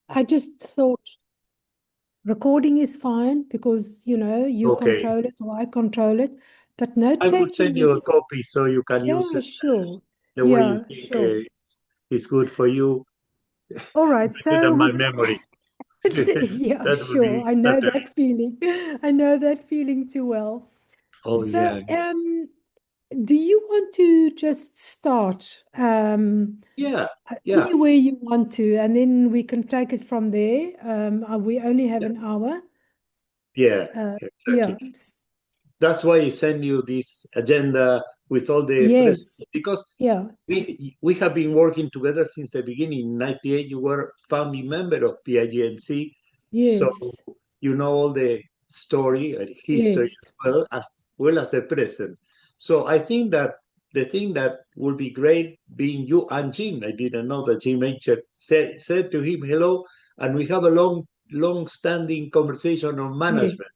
I just thought recording is fine because, you Okay. control it or I control it, but I will note-taking send you a is, copy so you can use yeah, it sure. the way you Yeah, think sure. is good for you, All right. better So than my with memory. yeah, That would sure. be I know better. that feeling. I know that feeling too well. Oh, So, yeah. do you want to just start Yeah. Yeah. anywhere you want to, and then we can take it from there? We only have Yeah. an hour. Yeah. Yeah. Exactly. That's why I send you this agenda with all the press Yes. because Yeah. we have been working together since the beginning. In '98, you were founding member of PIGNC, so Yes. you know all the story and history Yes. as well as the present. So I think that the thing that would be great being you and Jim. I didn't know that Jim H said to him hello, and we have a long standing conversation on management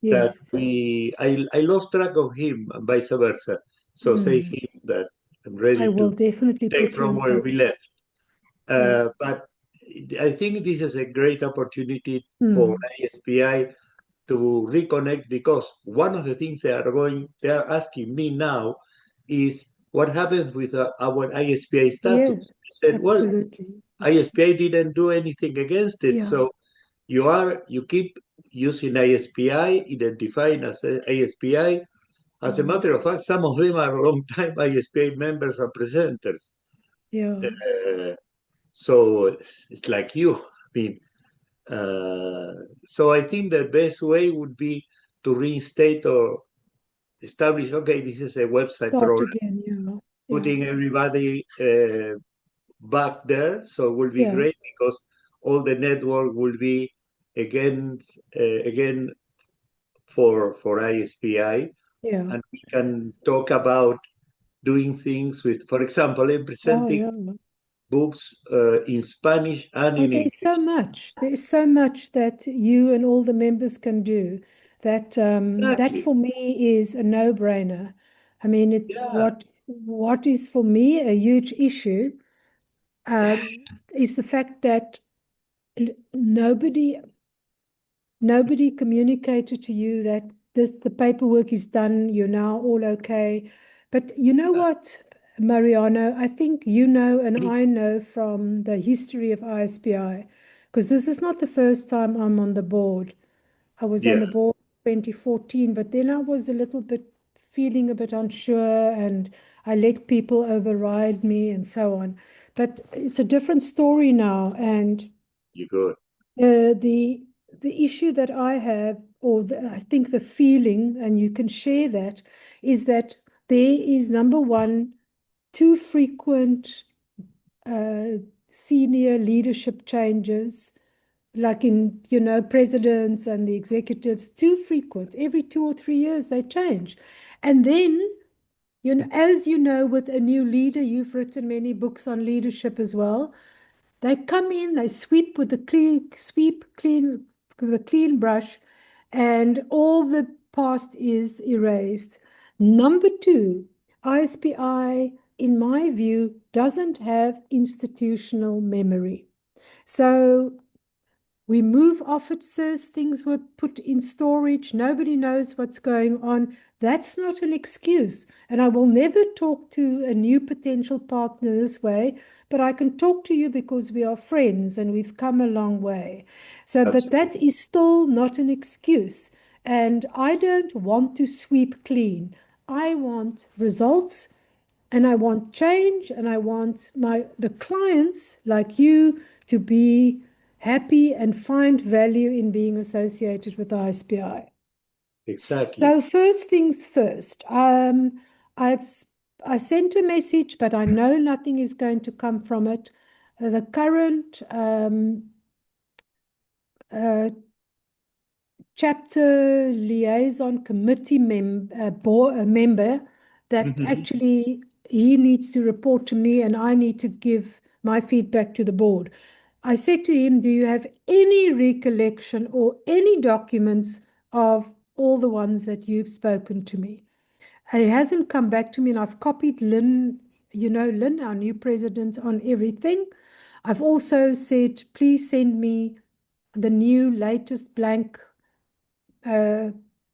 Yes. that Yes. I lost track of him and vice versa. So say Mm. him that I'm I ready will to definitely take put you from in where we touch. left. Yeah. But I think this is a great opportunity for Mm. ISPI to reconnect because one of the things they are asking me now is what happens with our ISPI status. Yeah. I said, well, Absolutely. ISPI didn't do anything against it, Yeah. so you keep using ISPI, identifying as ISPI. As a Mm. matter of fact, some of them are long-time ISPI members and presenters. Yeah. Uh, so it's like you. I mean, so I think the best way would be to reinstate or establish, okay, this is a website Start problem, again. Yeah. Yeah. putting everybody back there. So it will be Yeah. great because all the network will be again for ISPI, Yeah. and we can talk about doing things with, for example, I'm Oh, presenting yeah. books in Spanish and Oh, in there's so English. much. There's so much that you and all the members can do that that Exactly. for me is a no-brainer. I mean, Yeah. what is for me a huge issue is the fact that nobody communicated to you that the paperwork is done, you're now all okay. But you know what, Mariano, I think you know and I know from the history of ISPI, because this is not the first time I'm on the board. I was on Yeah. the board 2014, but then I was a little bit feeling a bit unsure and I let people override me and so on. But it's a different story now, and You good. the issue that I have, or I think the feeling, and you can share that, is that there is number one, too frequent uh, senior leadership changes, like in, presidents and the executives, too frequent. Every 2 or 3 years they change. And then, as you know, with a new leader, you've written many books on leadership as well. They come in, they sweep with the clean with a clean brush, and all the past is erased. Number two, ISPI, in my view, doesn't have institutional memory. So we move offices, things were put in storage, nobody knows what's going on. That's not an excuse. And I will never talk to a new potential partner this way, but I can talk to you because we are friends and we've come a long way. So, but Absolutely. that is still not an excuse. And I don't want to sweep clean. I want results and I want change, and I want the clients like you to be happy and find value in being associated with ISPI. Exactly. So first things first, I've I sent a message, but I know nothing is going to come from it. The current uh, chapter liaison committee member that Mhm. actually he needs to report to me and I need to give my feedback to the board. I said to him, do you have any recollection or any documents of all the ones that you've spoken to me? He hasn't come back to me, and I've copied Lynn, Lynn, our new president, on everything. I've also said, please send me the new latest blank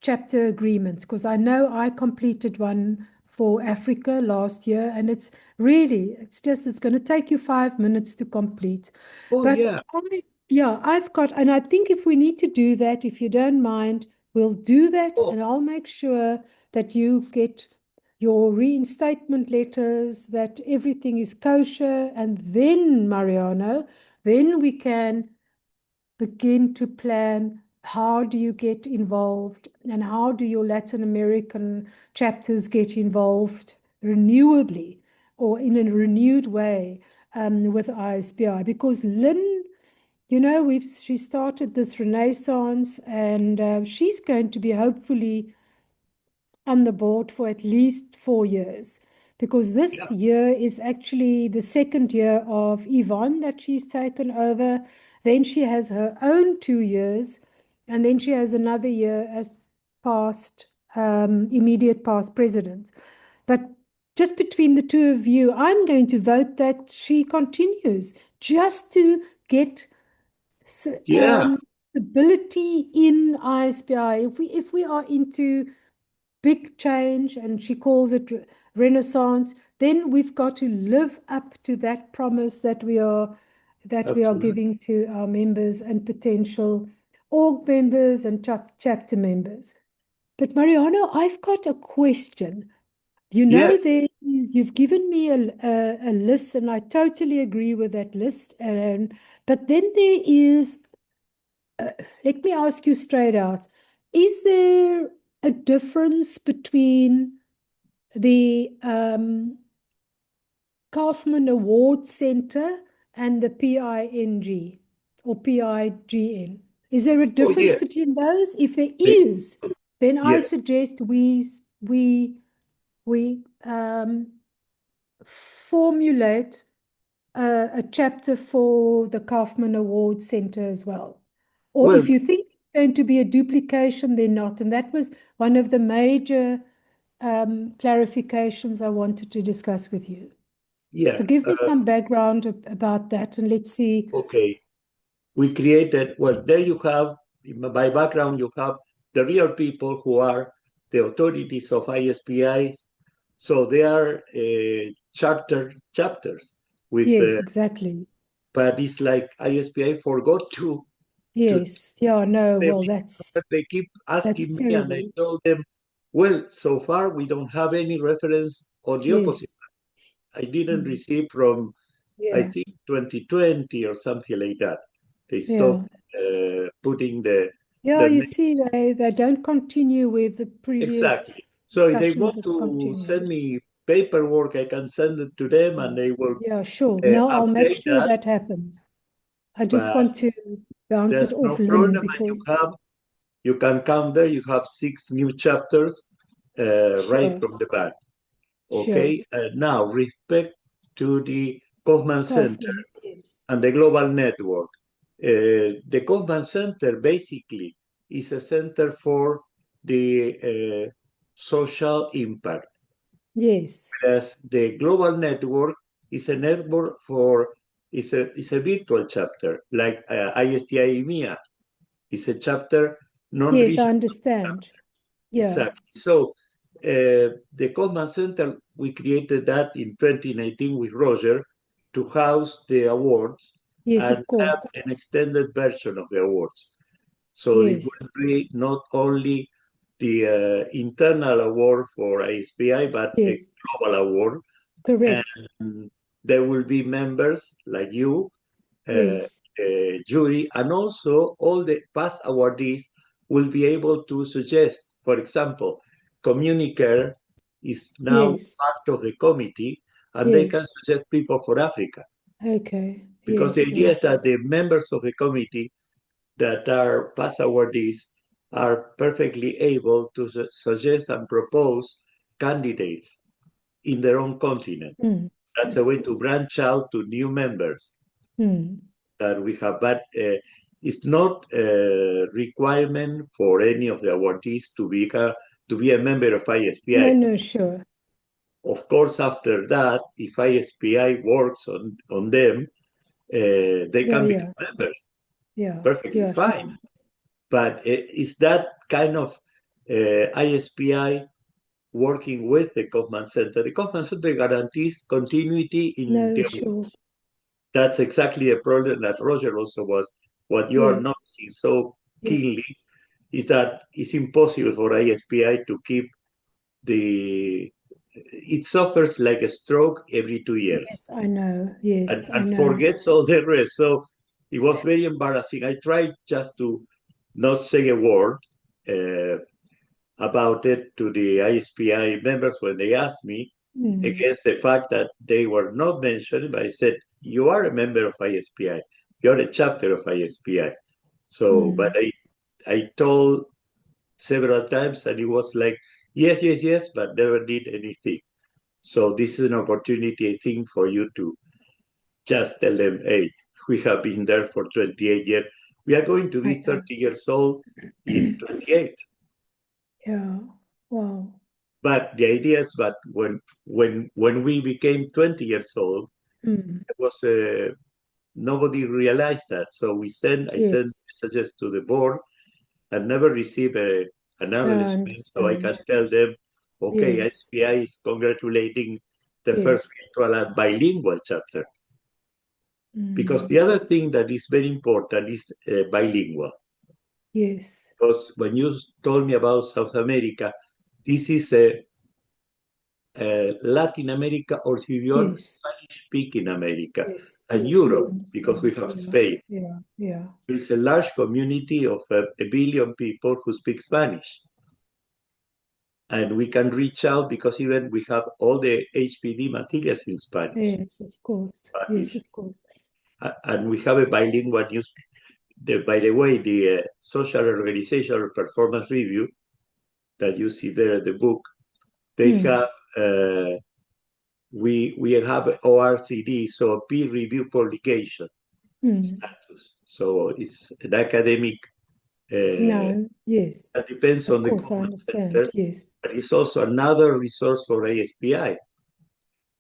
chapter agreements, because I know I completed one for Africa last year, and it's going to take you 5 minutes to complete. Oh, But yeah. yeah, and I think if we need to do that, if you don't mind, we'll do that, Oh, and I'll make sure that you get your reinstatement letters, that everything is kosher, and then, Mariano, then we can begin to plan how do you get involved and how do your Latin American chapters get involved renewably or in a renewed way with ISPI. Because Lynn, she started this renaissance, and she's going to be hopefully on the board for at least 4 years, because yeah, this year is actually the second year of Yvonne that she's taken over. Then she has her own 2 years, and then she has another year as immediate past president. But just between the two of you, I'm going to vote that she continues, just to get yeah, stability in ISPI. If we are into big change, and she calls it renaissance, then we've got to live up to that promise that we are absolutely. giving to our members and potential org members and chapter members. But Mariano, I've got a question. Yeah, You've given me a list, and I totally agree with that list. But then there is, let me ask you straight out, is there a difference between the Kaufman Award Center and the PING or PIGN? Is there a oh, difference yeah. between those? If there The- is, then I yes. suggest we formulate a chapter for the Kaufman Award Center as well. Or Well, if you think it's going to be a duplication, then not. And that was one of the major clarifications I wanted to discuss with you. So yeah. give me some background about that, and let's see. Okay. We created, well, there you have, by background, you have the real people who are the authorities of ISPIs. So they are chapters with, Yes, exactly. but it's like ISPI forgot to Yes. Yeah, no, them. well, that's They keep that's asking me, and I terrible. told them, well, so far we don't have any reference on the opposite. Yes. I didn't Mm. receive from, I Yeah. think, 2020 or something like that. They Yeah. stopped putting Yeah, the you name. see, they don't continue with the previous Exactly. So if they discussions want that to send continue. me paperwork, I can send it to them and Yeah. they will Yeah, sure. No, I'll make update sure that. that happens. I just But want to bounce it there's off no Lynn problem. And because, you can count there, you have 6 new chapters right sure, from the back. sure. Okay. Now, respect to the Kaufman Center Kaufman, yes. and the global network. The Kaufman Center basically is a center for the social impact, Yes. whereas the global network is a network for is a virtual chapter like ISTI EMEA is a chapter Yes, I non-regional. understand. Yeah. Exactly. So the Command Center, we created that in 2019 with Roger to house the awards Yes, and of have course. an extended version of the awards. So it Yes. will be not only the internal award for ISPI, but a Yes. global award. Correct. And there will be members like you, uh, Yes. jury, and also all the past awardees will be able to suggest, for example, Communicare is now Yes. part of the committee, and they can Yes. suggest people for Africa. Okay. Because Yes, the idea sure. is that the members of the committee that are past awardees are perfectly able to suggest and propose candidates in their own continent. Mm. That's a way to branch out to new members Mm. that we have, but it's not a requirement for any of the awardees to be a member of No, ISPI. no, sure. Of course, after that, if ISPI works on them, they Yeah, can yeah, become members yeah, perfectly yeah, fine. sure. But is that kind of ISPI working with the Kaufman Center? The Kaufman Center guarantees continuity in No, their sure. works. That's exactly a problem that Roger also was. What you are Yes, noticing so keenly yes, is that it's impossible for ISPI to keep the. It suffers like a stroke every 2 years yes, I know. Yes, I and know. forgets all the rest. So it was very embarrassing. I tried just to not say a word uh, about it to the ISPI members when they asked me, Mm, against the fact that they were not mentioned. But I said, you are a member of ISPI. You're a chapter of ISPI. So, but mm. I told several times, and it was like, yes, yes, yes, but never did anything. So this is an opportunity, I think, for you to just tell them, hey, we have been there for 28 years. We are going to I be know. 30 years old in 28. Yeah. Wow. But the idea is that when we became 20 years old, Mm. it was nobody realized that. So I sent Yes. messages to the board and never received an No, I acknowledgement. So I can understand. tell them, okay, Yes. ISPI is congratulating the first Yes. virtual and bilingual chapter. Because Mm. the other thing that is very important is bilingual. Yes. Because when you told me about South America, this is a Latin America, or if you are Yes. Spanish speaking America, Yes. and Yes. I Europe, because we understand. have Yeah. Spain. Yeah. Yeah. There is a large community of 1 billion people who speak Spanish. And we can reach out because even we have all the HPD materials in Spanish. Yes, of course. Yes, Spanish. of course. And we have a bilingual news. By the way, the social organizational performance review that you see there in the book, they Mm. have we have ORCD, so peer review publication Mm. status. So it's an academic uh, No, yes. that depends Of on the course, I Common Center, understand. Yes. but it's also another resource for ISPI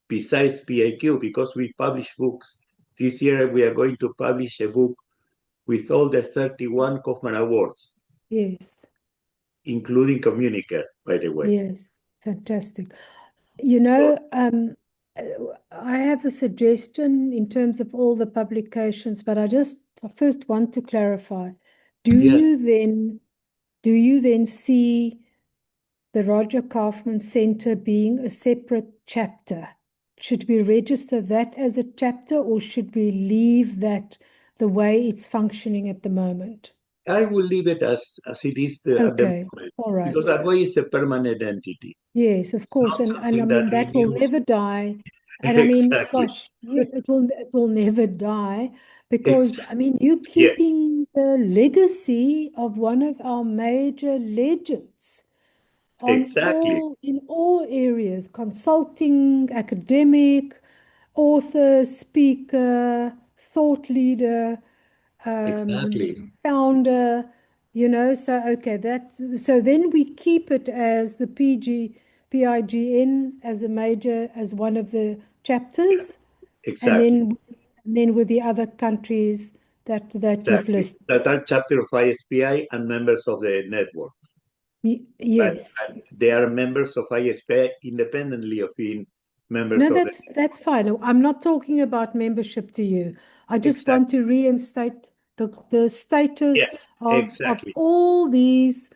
besides PIQ because we publish books. This year we are going to publish a book with all the 31 Kaufman Awards, Yes. including Communicare, by the way. Yes. Fantastic. You So know, uh, I have a suggestion in terms of all the publications, but I first want to clarify. Do yeah, you then do you then see the Roger Kaufman Center being a separate chapter? Should we register that as a chapter, or should we leave that the way it's functioning at the moment? I will leave it as it is at the Okay, moment all because right. that way it's a permanent entity. Yes, of It's course, not and I something that mean that will renews. never die. And I mean, Exactly. gosh, it will never die because Ex- I mean you yes, keeping the legacy of one of our major legends on exactly, all in all areas, consulting, academic, author, speaker, thought leader, exactly. founder, so okay, so then we keep it as the PIGN as a major, as one of the chapters, and Exactly. then with the other countries that you've Exactly. listed. That are chapter of ISPI and members of the network. But Yes. they are members of ISPI independently of being No, members of the that's fine. I'm not talking about membership to you. I just want exactly. to reinstate the status Yes, of exactly. all these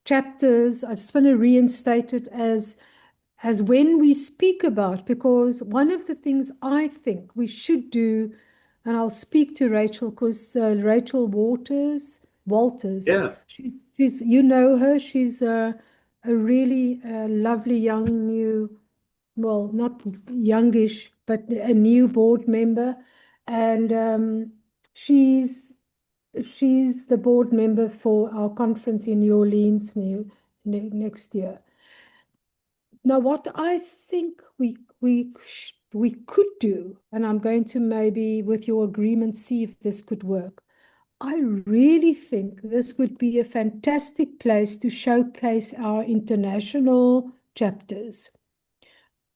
chapters. I just want to reinstate it as when we speak about, because one of the things I think we should do, and I'll speak to Rachel because Rachel Walters, Yeah, she's you know her. She's a really lovely young new, well, not youngish, but a new board member, and she's she's the board member for our conference in New Orleans next year. Now, what I think we could do, and I'm going to maybe, with your agreement, see if this could work. I really think this would be a fantastic place to showcase our international chapters.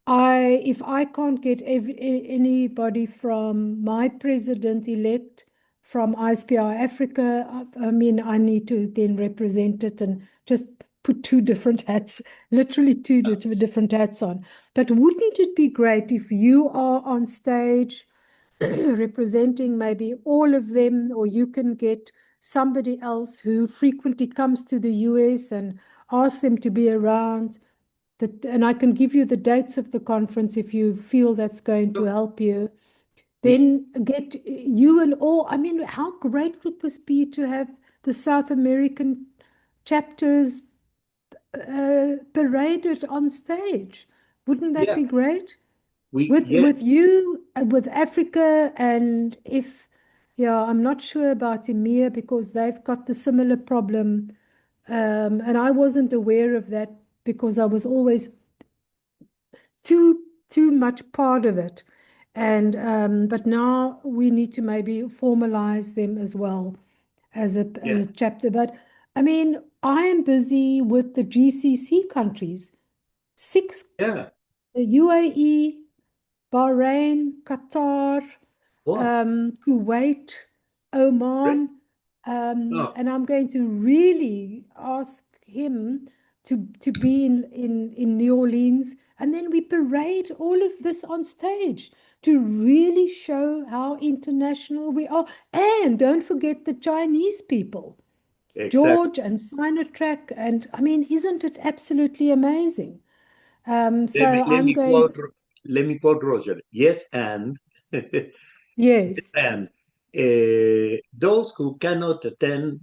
if I can't get anybody from my president-elect from ISPI Africa, I mean, I need to then represent it and just put two different hats, literally two different hats on. But wouldn't it be great if you are on stage representing maybe all of them, or you can get somebody else who frequently comes to the US and ask them to be around? And I can give you the dates of the conference if you feel that's going to help you. Then get you and all. I mean, how great would this be to have the South American chapters paraded on stage? Wouldn't that Yeah, be great? we yeah, With you, with Africa, and if, yeah, I'm not sure about EMEA because they've got the similar problem. And I wasn't aware of that because I was always too much part of it. And but now we need to maybe formalize them as well as yeah, a chapter. But I mean, I am busy with the GCC countries, six, yeah. the UAE, Bahrain, Qatar, Wow, Kuwait, great. Oman, No, and I'm going to really ask him to be in New Orleans, and then we parade all of this on stage to really show how international we are. And don't forget the Chinese people, exactly. George and Sinotrack, and I mean, isn't it absolutely amazing? So Let I'm me going, quote Roger. Yes, and yes, and those who cannot attend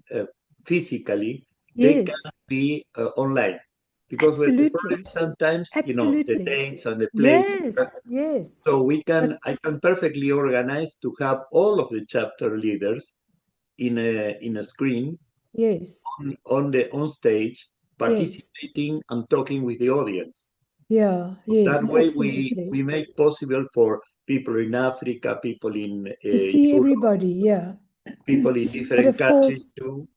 physically, they can yes. be online because the Absolutely. problem sometimes, the Absolutely. dates and the place. Yes, yes. So But I can perfectly organize to have all of the chapter leaders in a screen yes, on stage, yes. participating and talking with the audience. Yeah, That yes, way, absolutely. we make possible for people in Africa, people in To see Europe, everybody, yeah. people in But different of countries course,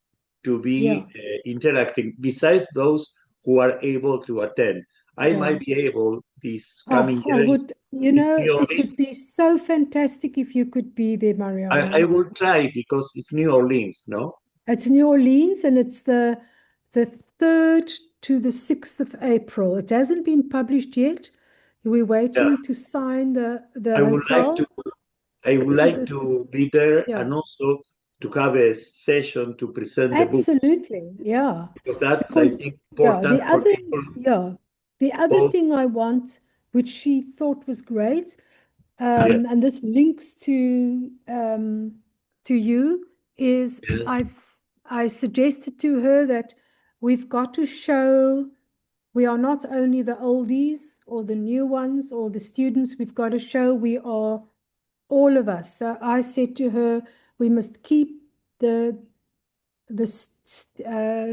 to be yeah, interacting. Besides those who are able to attend, I yeah. might be able this Oh, coming year. It's New it Orleans. would be so fantastic if you could be there, I Mariano. will try because it's New Orleans, no? It's New Orleans and it's the 3rd to the 6th of April. It hasn't been published yet. We're Yeah, waiting to sign the I would like to. hotel. I would like to be there Yeah. and also to have a session to present the book Absolutely, yeah. because that's, I Because think, yeah, important for people yeah, the other both. thing I want, which she thought was great, Yeah, and this links to you, is yeah, I suggested to her that we've got to show we are not only the oldies or the new ones or the students, we've got to show we are all of us. So I said to her, we must keep the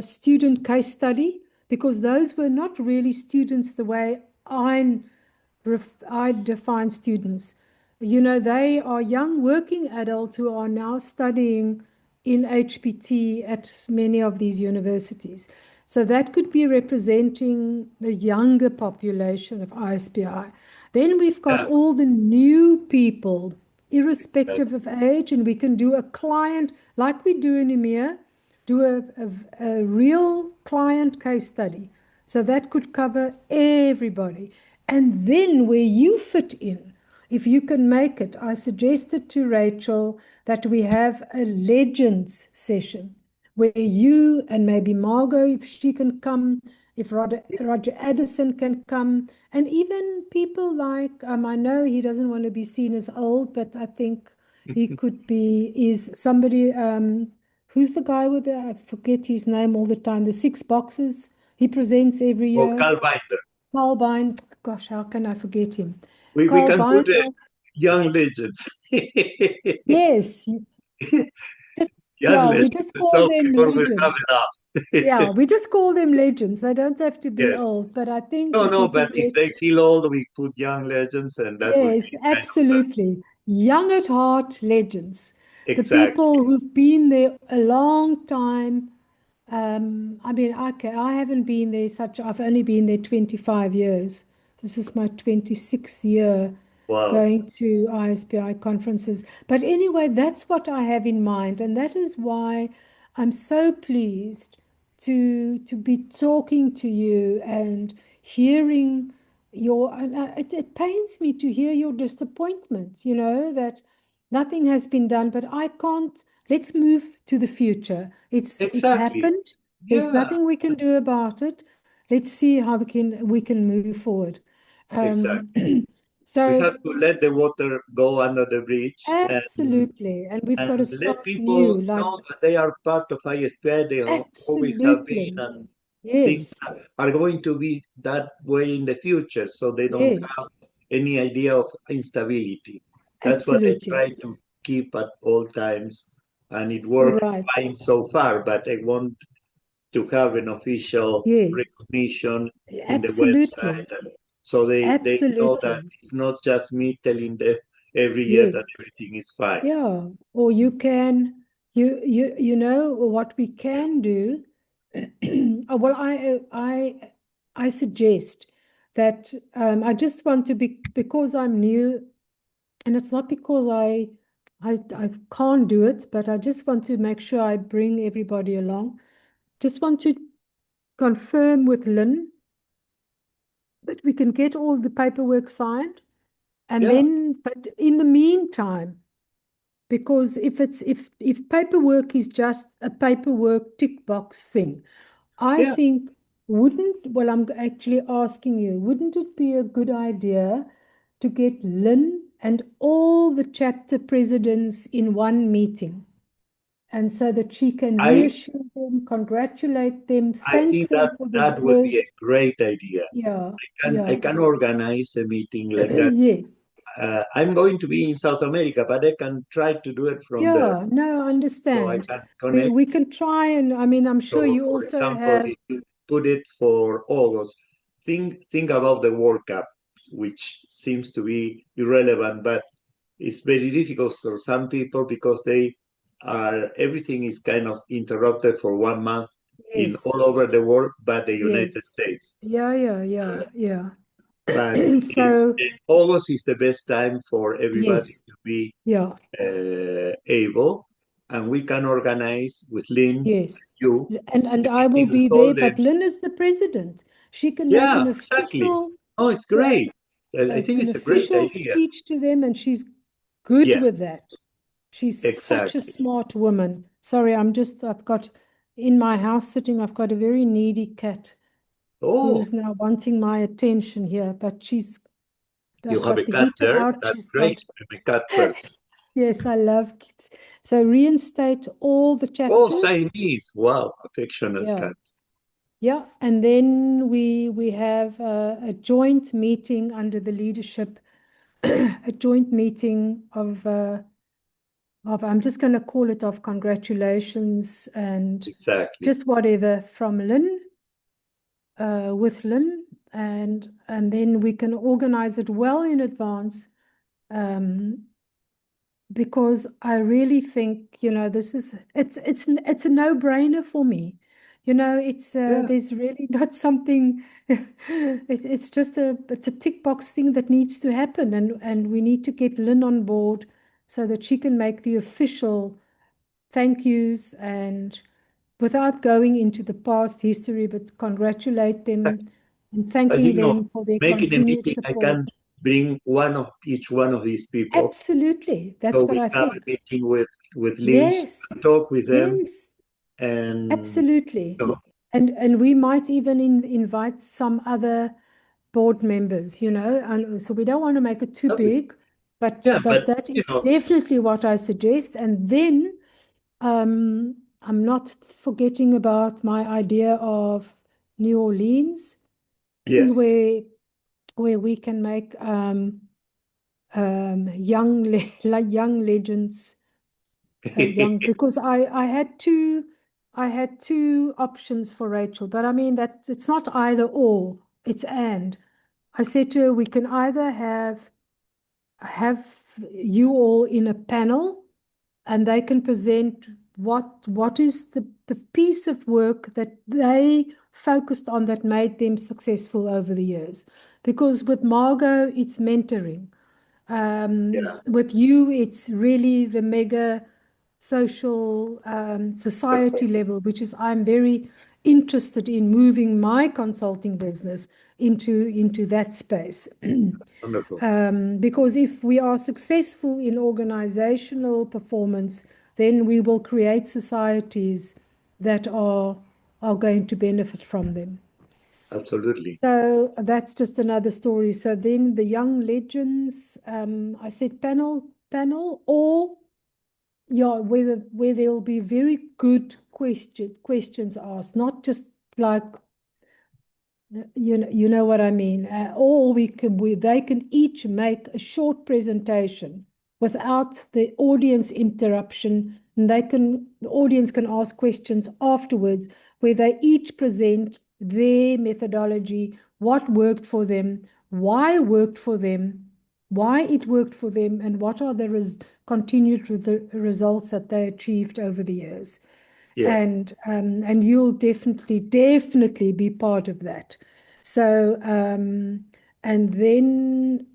student case study, because those were not really students the way I define students. You know, they are young working adults who are now studying in HPT at many of these universities. So that could be representing the younger population of ISPI. Then we've got yeah, all the new people, irrespective of age, and we can do a client like we do in EMEA, do a real client case study. So that could cover everybody. And then where you fit in, if you can make it, I suggested to Rachel that we have a legends session where you and maybe Margot, if she can come, if Roger Addison can come, and even people like, I know he doesn't want to be seen as old, but I think he could be, is somebody, who's the guy with the, I forget his name all the time, the six boxes he presents every or year. Carl Binder. Carl Bine, gosh, how can I forget him? We Carl can put Binder, young legends. yes, just, Young yeah, we legends. just call So them we always have legends. enough. Yeah, we just call them legends. They don't have to be Yes. old, but I think No, if we no, can but if get, they feel old, we put young legends, and that would yes, be kind of absolutely, young at heart legends, the exactly. people who've been there a long time. I mean, okay, I haven't been there I've only been there 25 years, This is my 26th year Wow. going to ISPI conferences. But anyway, that's what I have in mind. And that is why I'm so pleased to be talking to you and hearing your, and it pains me to hear your disappointment, that nothing has been done, but I can't, let's move to the future. It's Exactly. happened. There's Yeah, nothing we can do about it. Let's see how we can move forward. Um, exactly. We so have to let the water go under the bridge absolutely, and we've got to and let start people new, like know that they are part of ISPI. They always have been, absolutely. and things Yes, are going to be that way in the future, so they don't have yes, any idea of instability. That's what I absolutely. try to keep at all times, and it worked Right. fine so far, but I want to have an official Yes, recognition in the absolutely. website, and so they know that Absolutely. it's not just me telling them every year that Yes. everything is fine. Yeah. Or you can, you know what we can do. Well, I suggest that I just want to be, because I'm new, and it's not because I can't do it, but I just want to make sure I bring everybody along. Just want to confirm with Lynn that we can get all the paperwork signed. And Yeah, then, but in the meantime, because if paperwork is just a paperwork tick box thing, I yeah. think well, I'm actually asking you, wouldn't it be a good idea to get Lynn and all the chapter presidents in one meeting? And so that she can I reassure them, congratulate them, I thank think them for the that would be years. a great idea. Yeah, I yeah. can organize a meeting like that. Yes. I'm going to be in South America, but I can try to do it from there. Yeah, no, I So I understand. can We connect. we can try, and I mean, I'm sure So, you for also example, have, if you put it for August, think about the World Cup, which seems to be irrelevant, but it's very difficult for some people because they are everything is kind of interrupted for 1 month in all yes, over the world, but the United yes. States. Yeah, yeah, yeah, Uh, yeah. but it's So, August is the best time for everybody yes, to be yeah, able, and we can organize with Lynn, yes. you, And a I will meeting with be all there, the. but Lynn is the president. She can make Yeah, exactly. Oh, it's yeah, great. I think an it's a great official idea. speech to them, and she's good Yeah, with that. She's such a exactly. smart woman. Sorry, I've got in my house sitting, I've got a very needy cat Oh, who's now wanting my attention here, but you I've have a got the cat heater there? out. That's She's great. got, I'm a cat person. yes, I love kids. So reinstate all the Oh, chapters. Siamese. Wow, affectionate Yeah. cat. Yeah. And then we have a joint meeting under the leadership, a joint meeting of I'm just going to call it of congratulations and Exactly. just whatever from Lynn, with Lynn, and then we can organize it well in advance, um, because I really think, this is it's a no-brainer for me. It's Yeah. there's really not something. It's just it's a tick box thing that needs to happen, and we need to get Lynn on board so that she can make the official thank yous, and without going into the past history, but congratulate them and But thanking them for their making a continued meeting, I support. can bring one of each one of these people. Absolutely. So That's what we I have a think. meeting with Lynn, Yes. talk with them, Yes. and Absolutely. so, And we might even invite some other board members, and so we don't want to make it too big, but yeah, but but that is definitely what I suggest. And then I'm not forgetting about my idea of New Orleans, yes. where we can make like young legends, young, because I had two options for Rachel, but I mean that it's not either or, it's and. I said to her, we can either have you all in a panel, and they can present what is the piece of work that they focused on that made them successful over the years. because with Margot, it's mentoring. Yeah, With you, it's really the mega social society perfect. level, which is I'm very interested in moving my consulting business into that space. Wonderful. Because if we are successful in organizational performance, then we will create societies that are going to benefit from them. Absolutely. So that's just another story. So then the young legends, I said panel, or yeah, where there will be very good questions asked, not just like you know what I mean. Or they can each make a short presentation without the audience interruption, and the audience can ask questions afterwards, where they each present their methodology, what worked for them, why it worked for them, why it worked for them, and what are the continued results that they achieved over the years. Yeah. And you'll definitely be part of that. So and then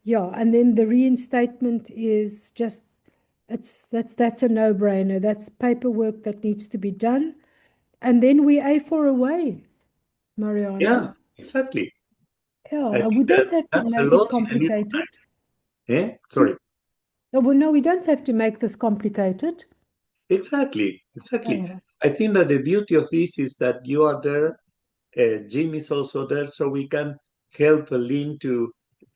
yeah, and then the reinstatement is just that's a no-brainer. That's paperwork that needs to be done, and then we A4 away, Mariano. Yeah, exactly. I Yeah, we think that don't have to that's a make it lot in a little complicated. time. Eh? Sorry. Oh, well, no, we don't have to make this complicated. Exactly. Exactly. Yeah. I think that the beauty of this is that you are there, Jim is also there, so we can help Lynn to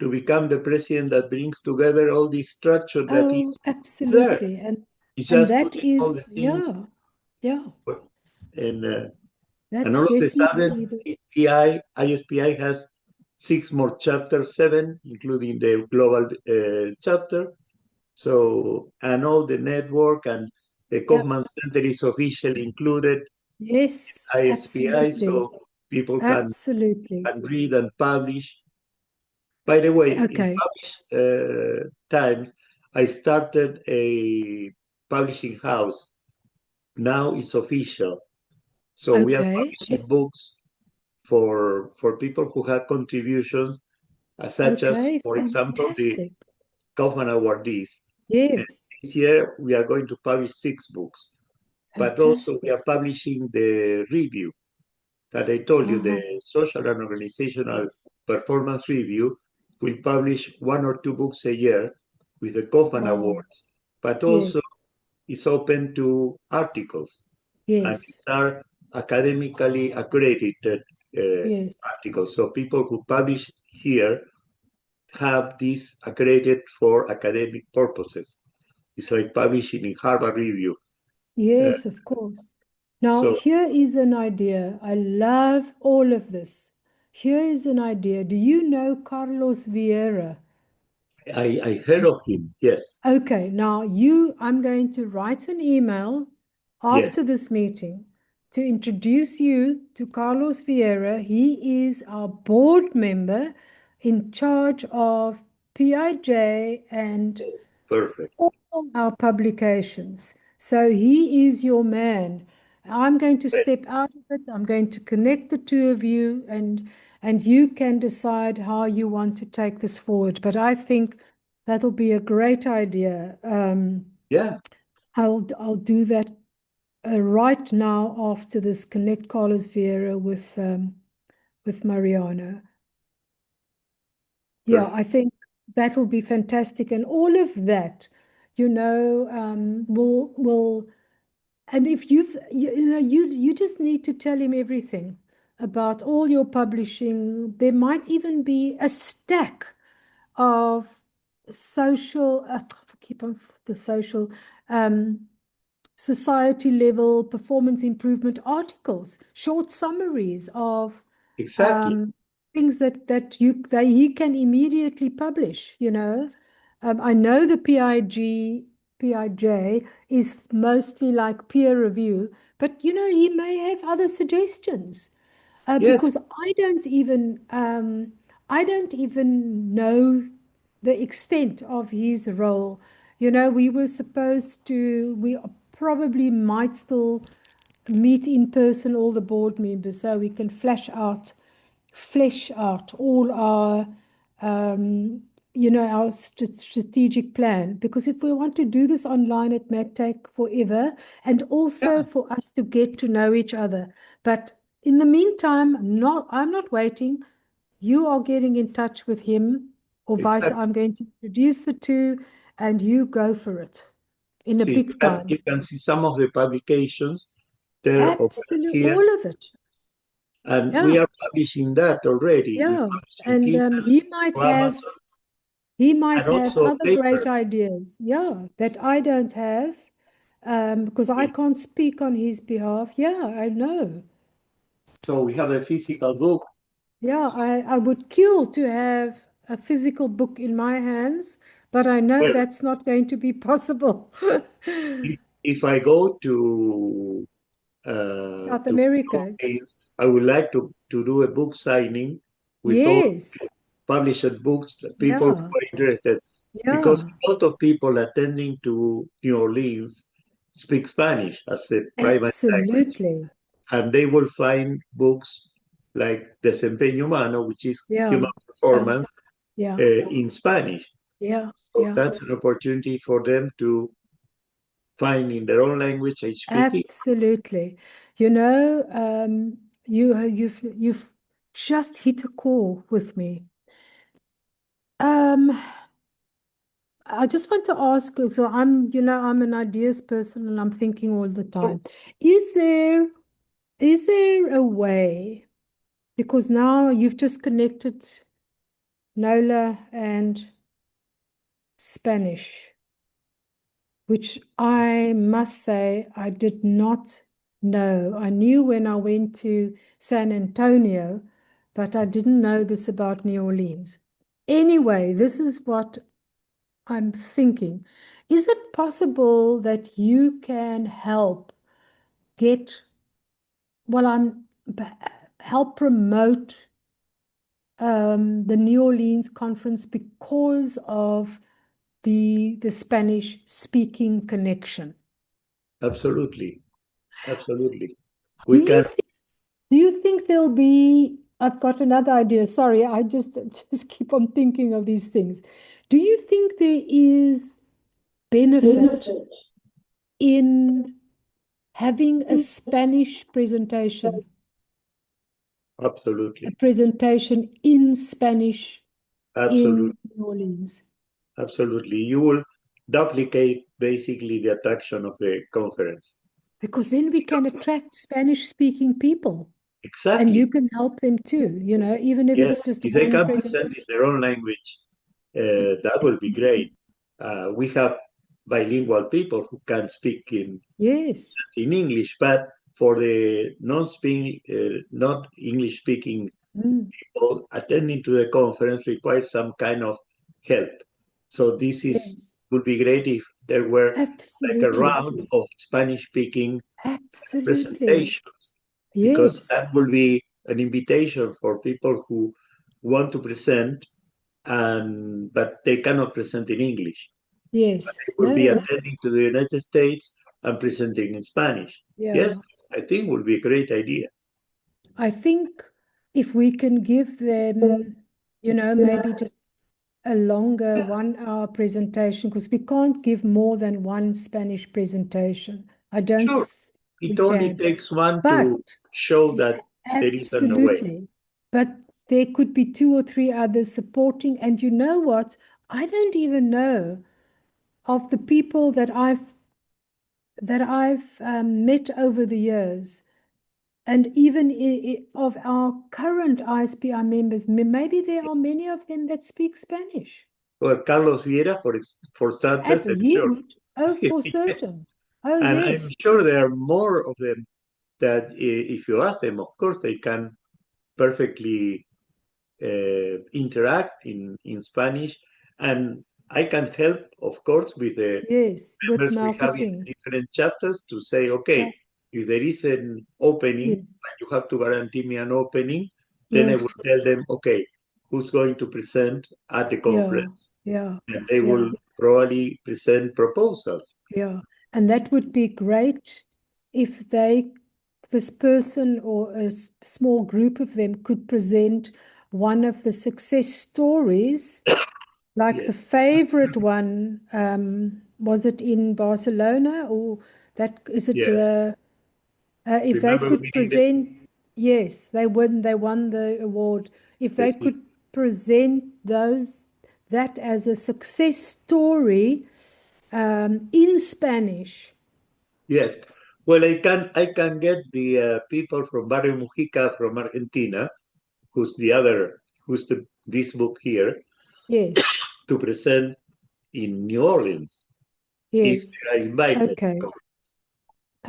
become the president that brings together all this structure that Oh, is there. absolutely. It's And just that putting all the is, things yeah, yeah, and uh, and that's all of a sudden, definitely the, ISPI has six more chapters, seven, including the global chapter. So, and all the network and the yeah. Kaufman Center is officially included Yes, in ISPI, absolutely. so people Absolutely. can read and publish. By the way, in Okay. published times, I started a publishing house. Now it's official. So we are Okay. publishing books for people who have contributions, such as, Okay. for example, the Fantastic. Kaufman awardees. And Yes. this year we are going to publish six books, but also we Fantastic. are publishing the review that I told you, Uh-huh. the social and organizational Yes. performance review will publish one or two books a year with the Kaufman Wow. Awards, but also Yes. it's open to articles, and Yes. these are academically accredited Yes. articles. So people who publish here have this accredited for academic purposes. It's like publishing in Harvard Review. Uh, Yes, of course. Now, so here is an idea. I love all of this. Here is an idea. Do you know Carlos Vieira? I heard of him. Yes, Okay, now I'm going to write an email yes, after this meeting to introduce you to Carlos Vieira. He is our board member in charge of PIJ and perfect. all our publications. So he is your man. I'm going to Great. step out of it. I'm going to connect the two of you, and you can decide how you want to take this forward. But I think that'll be a great idea. Yeah, I'll do that right now after this Connect Carlos Vieira with Mariano. Yeah, perfect. I think that'll be fantastic, and all of that, will. And if you just need to tell him everything about all your publishing. There might even be a stack of social, keep on the social, um, society level performance improvement articles, short summaries of Exactly. um, things that he can immediately publish. I know the PIJ is mostly like peer review, but he may have other suggestions Yes, because I don't even know the extent of his role. We were supposed to, we probably might still meet in person, all the board members, so we can flash out flesh out all our, our strategic plan. Because if we want to do this online, it may take forever, and also Yeah, for us to get to know each other. But in the meantime, I'm not waiting. You are getting in touch with him, or vice. exactly. I'm going to introduce the two, and you go for it in a See, big time. you can see some of the publications there over Absolutely, here, all of it. and we Yeah, are publishing that already. We yeah. publish in And Kindle, to Amazon, he and might have also other great paper. ideas, yeah, that I don't have, because I can't speak on his behalf. Yeah, I know. So we have a physical book. Yeah, I would kill to have a physical book in my hands, but I know Well, that's not going to be possible. if I go South to America. Philippines, I would like to do a book signing with all Yes. published books, that people who Yeah. are interested, because Yeah. a lot of people attending to New Orleans speak Spanish as a primary language, Absolutely. and they will find books like Desempeño Humano, which is Yeah. human Yeah. performance, Yeah. in Spanish. Yeah. So Yeah. that's an opportunity for them to find in their own language HPP. Absolutely. You've just hit a chord with me. Um, I just want to ask, so I'm an ideas person and I'm thinking all the Oh, time. Is there is there a way, because now you've just connected Nola and Spanish, which I must say I did not know. I knew when I went to San Antonio, but I didn't know this about New Orleans. Anyway, this is what I'm thinking. Is it possible that you can help get, well, help promote the New Orleans conference because of the Spanish speaking connection? absolutely, absolutely. Do We you can. think, do you think there'll be, I've got another idea. Sorry, I just keep on thinking of these things. Do you think there is benefit in having a Absolutely, presentation in Spanish absolutely, in New Orleans? absolutely. You will duplicate basically the attraction of the conference. Because then we can attract Spanish speaking people and you Exactly. can help them too, even if Yes, it's just if they one can present in presentation. their own language, that will be great. We have bilingual people who can speak Yes, in English, but for the not English speaking mm, people, attending to the conference requires some kind of help. So this is yes, would be great if there were like a absolutely, round of Spanish speaking absolutely. presentations, because Yes, that will be an invitation for people who want to present, and but they cannot present in English. yes, They will be no, attending to the United States and presenting in Spanish. Yes, yeah. I think would be a great idea. I think if we can give them, maybe just a longer 1 hour presentation, because we can't give more than one Spanish presentation. I don't Sure, think we it only can. takes one But to show yeah, that there is a way. absolutely. But there could be two or three others supporting. And you know what? I don't even know of the people that I've met over the years, and even of our current ISPI members. Maybe there are many of them that speak Spanish. Well, Carlos Viera, for starters, I'm He sure. would. Oh, for certain. Oh, And I'm yes. sure there are more of them that if you ask them, of course, they can perfectly interact in Spanish. And I can help, of course, with the Yes, with members we have in marketing. different chapters to say, Yeah. okay, if there is an opening, Yes. you have to guarantee me an opening, then I Yes. will tell them, okay, who's going to present at the Yeah. conference? Yeah. And they Yeah. will probably present proposals. Yeah. And that would be great if this person or a small group of them could present one of the success stories, like the Yes, favorite one, was it in Barcelona or that, is it, yes. if they Remember could we did it? present, yes, they won the award. If they Yes, could present that as a success story, in Spanish. yes. Well, I can get the people from Barrio Mujica from Argentina, who's this book here, Yes, to present in New Orleans if yes. they are invited. Okay.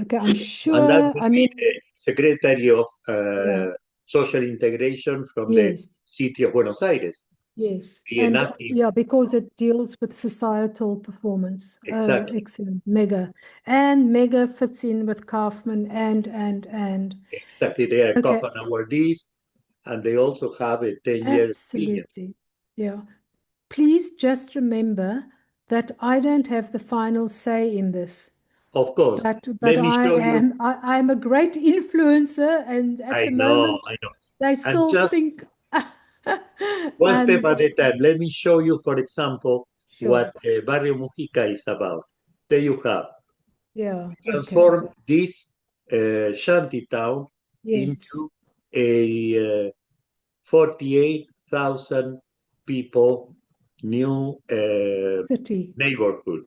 Okay, I'm And that sure. would I be mean, the Secretary of yeah, Social Integration from the yes, city of Buenos Aires. yes. Be an And active, yeah, because it deals with societal performance. exactly, Excellent. Mega. And Mega fits in with Kaufman and. exactly. They are Okay, Kaufman awardees, and they also have a 10-year opinion. absolutely. Yeah. Please just remember that I don't have the final say in this. Of course, But let me show you. I'm a great influencer, and at the moment I know. they And still just think one step I'm at a time, let me show you, for example, sure. what Barrio Mujica is about. There you have. Yeah, okay. Transform this shanty town Yes. into a 48,000 people new City. neighborhood.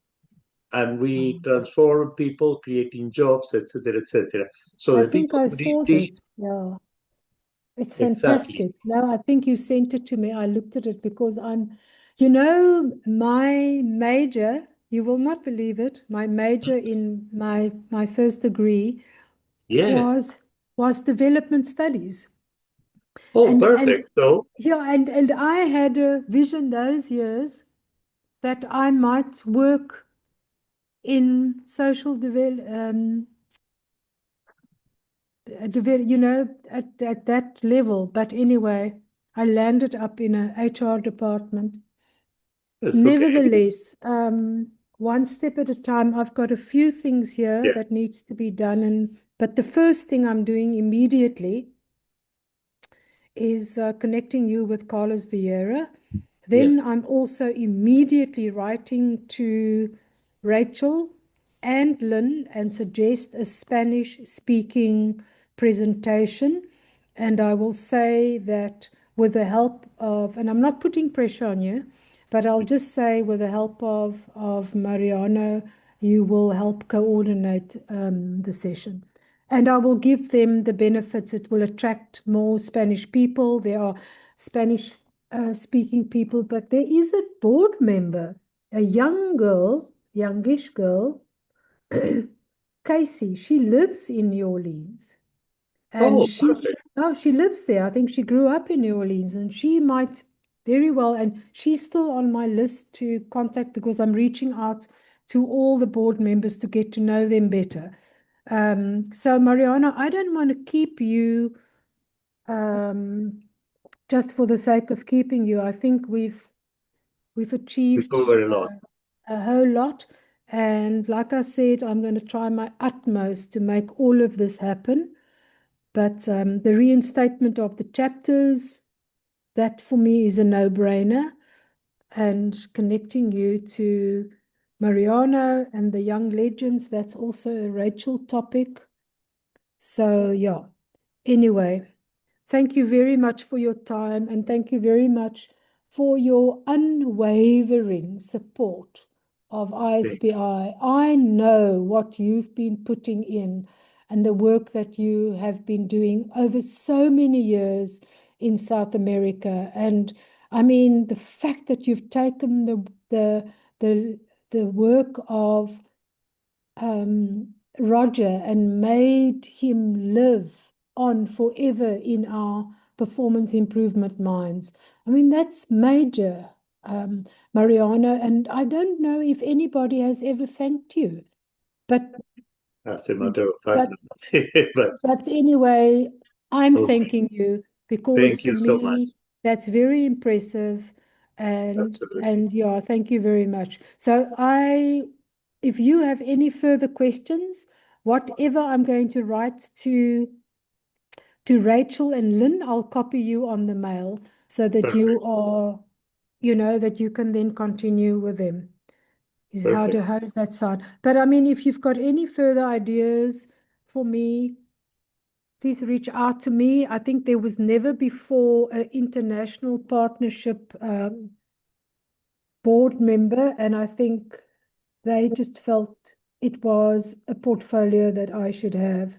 And we Oh, transform people, creating jobs, etc., etc. So I the think people I who did saw this, this. Yeah. It's exactly. fantastic. No, I think you sent it to me. I looked at it because my major, you will not believe it, my major in my first degree Yes. was was development studies. Oh, And perfect. So, yeah, and I had a vision those years that I might work in social at that level. But anyway, I landed up in a HR department. that's okay. Nevertheless, one step at a time. I've got a few things here Yeah. that needs to be done, but the first thing I'm doing immediately is connecting you with Carlos Vieira. Then Yes. I'm also immediately writing to Rachel and Lynn and suggest a Spanish speaking presentation. And I will say that with the help of, and I'm not putting pressure on you, but I'll just say with the help of Mariano, you will help coordinate the session. And I will give them the benefits. It will attract more Spanish people. There are Spanish speaking people, but there is a board member, a young girl, youngish girl, Casey. She lives in New Orleans, and Oh, perfect. she lives there. I think she grew up in New Orleans, and she might very well, and she's still on my list to contact because I'm reaching out to all the board members to get to know them better. So Mariana, I don't want to keep you um, just for the sake of keeping you. I think we've We achieved cover a lot. a whole lot, and like I said, I'm going to try my utmost to make all of this happen. But the reinstatement of the chapters, that for me is a no-brainer. And connecting you to Mariano and the young legends, that's also a Rachel topic. So, yeah. Anyway, thank you very much for your time, and thank you very much for your unwavering support of Thank you. ISPI. I know what you've been putting in and the work that you have been doing over so many years in South America. And I mean, the fact that you've taken the the the work of Roger and made him live on forever in our performance improvement minds. I mean, that's major, Mariana, and I don't know if anybody has ever thanked you. But As a matter of fact, but no. But but anyway, I'm okay. thanking you because Thank for you so much. me that's very impressive, Absolutely. and yeah, thank you very much. So if you have any further questions, whatever I'm going to write to Rachel and Lynn, I'll copy you on the mail so that Perfect. you are, that you can then continue with them. Perfect. How does that sound? But I mean, if you've got any further ideas for me, please reach out to me. I think there was never before an international partnership board member, and I think they just felt it was a portfolio that I should have.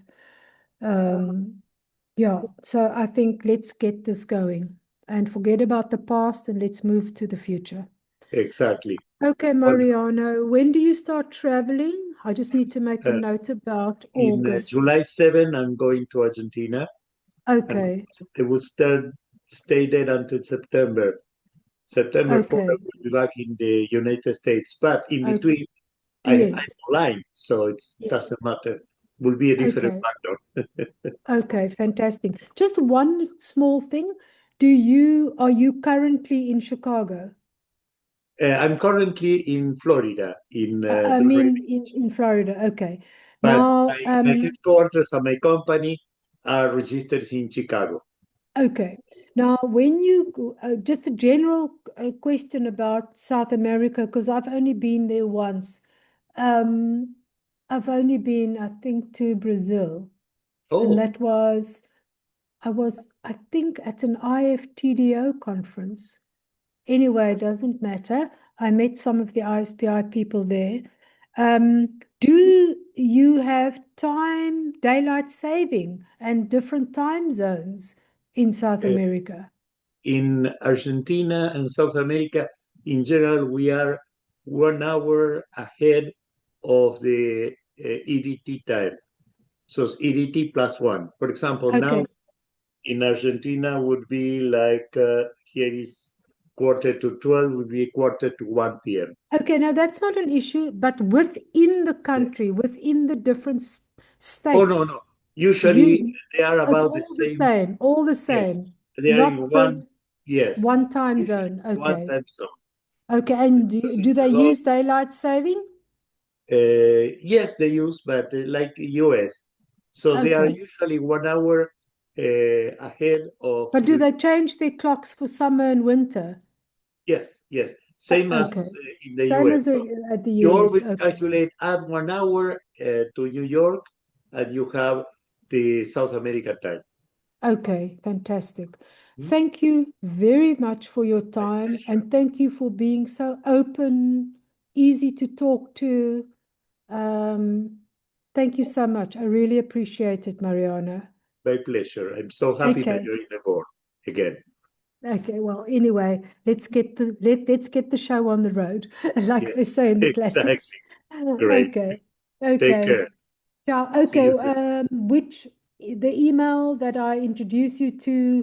Yeah, so I think let's get this going and forget about the past and let's move to the future. Exactly. Okay, Well, Mariano, when do you start traveling? I just need to make a uh, note about in August. July 7, I'm going to Argentina, and Okay, it will stay there until September. September 4th, I okay, will be back in the United States. But in okay. between, I'm Yes, online, so it yeah, doesn't matter. Will be a different okay, factor. okay, fantastic. Just one small thing. Are you currently in Chicago? I'm currently in Florida, in I Beverly mean, Beach, in Florida. Okay. but Now, my headquarters and my company are registered in Chicago. okay. Now, when just a general question about South America, because I've only been there once. Um, I've only been, I think, to Brazil, and Oh, I think, at an IFTDO conference. Anyway, it doesn't matter. I met some of the ISPI people there. Do you have daylight saving, and different time zones in South uh, America? in Argentina and South America, in general, we are 1 hour ahead of the EDT time. So it's EDT plus one. For example, Okay. now in Argentina would be like here is quarter to 12, would be quarter to 1 p.m. Okay, now that's not an issue, but within the country, within the different Oh, no, states, no. Usually you they are it's about the same. all the Yes. same, They are in not the one, yes, one time usually zone. one Okay. time zone. Okay, and Because do it's they a lot. use daylight saving? Yes, they use, but like US. So they are Okay. usually 1 hour ahead of But do you. they change their clocks for summer and winter? Yes, yes. Same as Okay. in the Same US. as So at the you US. always Okay. calculate add 1 hour to New York, and you have the South America time. Okay, fantastic. Hmm? Thank you very much for your My time, pleasure. and thank you for being so open, easy to talk to. Um, Thank you so much. I really appreciate it, Mariana. My pleasure. I'm so happy that Okay. you're in the board again. Okay. Well, anyway, let's get the show on the road, like they Yes, say in the exactly. classics. Great. Okay. Take Okay. care. Ciao. See Okay. you soon. Which the email that I introduce you to